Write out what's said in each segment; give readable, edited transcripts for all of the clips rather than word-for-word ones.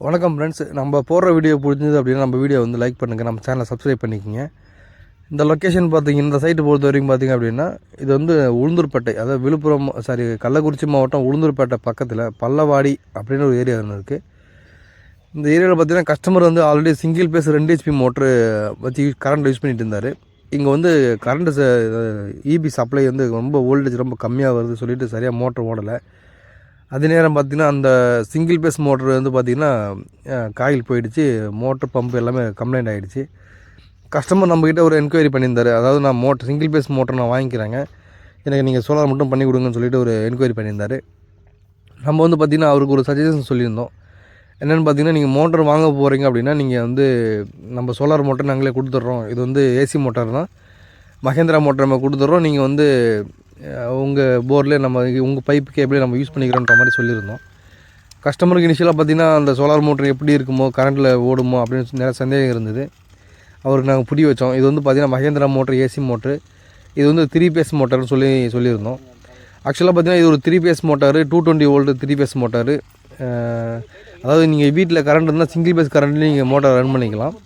வணக்கம் ஃப்ரெண்ட்ஸ், நம்ம போடுற வீடியோ பிடிச்சது அப்படின்னா நம்ம வீடியோ வந்து லைக் பண்ணுங்கள், நம்ம சேனலை சப்ஸ்கிரைப் பண்ணிக்கோங்க. இந்த லொக்கேஷன் பார்த்தீங்கன்னா, இந்த சைட்டு பொறுத்த வரைக்கும் பார்த்தீங்க அப்படின்னா, இது வந்து உளுந்தூர்பேட்டை, அதாவது விழுப்புரம் கள்ளக்குறிச்சி மாவட்டம் உளுந்தூர்பேட்டை பக்கத்தில் பல்லவாடி அப்படின்னு ஒரு ஏரியா ஒன்று இருக்குது. இந்த ஏரியாவில் பார்த்தீங்கன்னா கஸ்டமர் வந்து already single phase 2 HP motor வச்சு கரண்ட் யூஸ் பண்ணிட்டு இருந்தார். இங்கே வந்து கரண்ட்டு இபி சப்ளை வந்து ரொம்ப வோல்டேஜ் ரொம்ப கம்மியாக வருது சொல்லிட்டு சரியாக மோட்ரு ஓடலை. அதே நேரம் பார்த்திங்கன்னா அந்த சிங்கிள் பேஸ் மோட்ரு வந்து பார்த்திங்கன்னா காயில் போயிடுச்சு, மோட்ரு பம்பு எல்லாமே கம்ப்ளைண்ட் ஆகிடுச்சு. கஸ்டமர் நம்மக்கிட்ட ஒரு என்கொயரி பண்ணியிருந்தார். அதாவது நான் சிங்கிள் பேஸ் மோட்டர் நான் வாங்கிக்கிறேங்க, எனக்கு நீங்கள் சோலார் மட்டும் பண்ணி கொடுங்கன்னு சொல்லிட்டு ஒரு என்கொயரி பண்ணியிருந்தார். நம்ம வந்து பார்த்திங்கன்னா அவருக்கு ஒரு சஜஷன் சொல்லியிருந்தோம். என்னென்னு பார்த்தீங்கன்னா, நீங்கள் மோட்டர் வாங்க போகிறீங்க அப்படின்னா நீங்கள் வந்து நம்ம சோலார் மோட்டர் நாங்களே கொடுத்துட்றோம், இது வந்து ஏசி மோட்டார் தான், மகேந்திரா மோட்டர் நம்ம கொடுத்துட்றோம், நீங்கள் வந்து உங்கள் போர்லேயே நம்ம உங்கள் பைப்பு கேபிளே நம்ம யூஸ் பண்ணிக்கிறோன்ற மாதிரி சொல்லியிருந்தோம். கஸ்டமருக்கு இனிஷியலாக பார்த்திங்கன்னா அந்த சோலார் மோட்டர் எப்படி இருக்குமோ, கரண்ட்டில் ஓடுமோ அப்படின்னு நிறைய சந்தேகம் இருந்தது. அவருக்கு நாங்கள் புரிய வச்சோம். இது வந்து பார்த்திங்கன்னா மகேந்திரா மோட்ரு, ஏசி மோட்ரு, இது வந்து 3 பேஸ் மோட்டர்னு சொல்லியிருந்தோம். ஆக்சுவலாக பார்த்திங்கன்னா இது ஒரு 3 phase motor, 220 volt 3 phase motor. அதாவது நீங்கள் வீட்டில் கரண்ட் இருந்தால் சிங்கிள் பேஸ் கரண்ட்லேயும் நீங்கள் மோட்டார் ரன் பண்ணிக்கலாம்.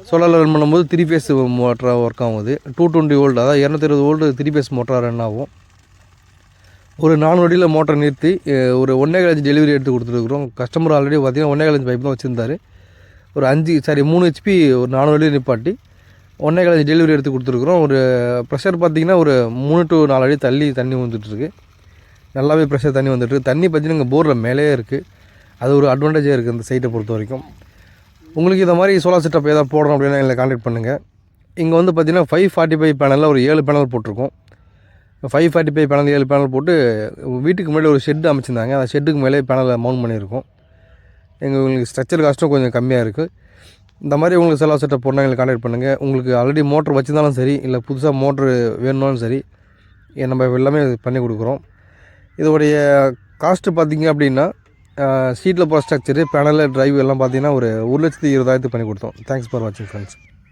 சோலாரில் ரன் பண்ணும்போது 3 பேஸ் மோட்டராக ஒர்க் ஆகுது. 220 வோல்ட், அதாவது 220 வோல்ட் 3 பேஸ் மோட்டராக ரன் ஆகும். ஒரு 4 அடியில் மோட்டர் நிறுத்தி ஒரு 1.5 inch டெலிவரி எடுத்து கொடுத்துருக்குறோம். கஸ்டமர் ஆல்ரெடி பார்த்திங்கன்னா 1.5 inch பைப் தான் வச்சுருந்தார். ஒரு 3 HP ஒரு 4 அடியில் நிப்பாட்டி 1.5 inch டெலிவரி எடுத்து கொடுத்துருக்குறோம். ஒரு ப்ரெஷர் பார்த்திங்கன்னா ஒரு 3 to 4 அடி தள்ளி தண்ணி வந்துட்டுருக்கு. நல்லாவே ப்ரெஷர் தண்ணி வந்துட்டுருக்கு. தண்ணி பார்த்திங்கன்னா இங்கே போரில் மேலேயே இருக்குது. அது ஒரு அட்வான்டேஜாக இருக்குது இந்த சைட்டை பொறுத்த வரைக்கும். உங்களுக்கு இந்த மாதிரி சோலார் செட்டப் ஏதாவது போடணும் அப்படின்னா எங்களை கான்டாக்ட் பண்ணுங்கள். இங்கே வந்து பார்த்திங்கன்னா 545 பேனலில் ஒரு 7 பேனல் போட்டிருக்கோம். 545 பேனல் 7 பேனல் போட்டு வீட்டுக்கு மேலே ஒரு ஷெட்டு அமைச்சிருந்தாங்க. அந்த ஷெட்டுக்கு மேலே பேனலை மவுண்ட் பண்ணியிருக்கோம். உங்களுக்கு ஸ்ட்ரக்சர் காஸ்ட்டும் கொஞ்சம் கம்மியாக இருக்குது. இந்த மாதிரி உங்களுக்கு சோலார் செட்டப் போடணும் எங்களை கான்டாக்ட் பண்ணுங்கள். உங்களுக்கு ஆல்ரெடி மோட்ரு வச்சுருந்தாலும் சரி, இல்லை புதுசாக மோட்ரு வேணும்னாலும் சரி, நம்ம எல்லாமே பண்ணி கொடுக்குறோம். இதோடைய காஸ்ட்டு பார்த்திங்க அப்படின்னா ஷீட்டில் போகிற ஸ்ட்ரக்சரு, பேனலு, டிரைவ் எல்லாம் பார்த்திங்கன்னா ஒரு 1,20,000 பண்ணி கொடுத்தோம். தேங்க்ஸ் ஃபார் வாட்சிங் ஃப்ரெண்ட்ஸ்.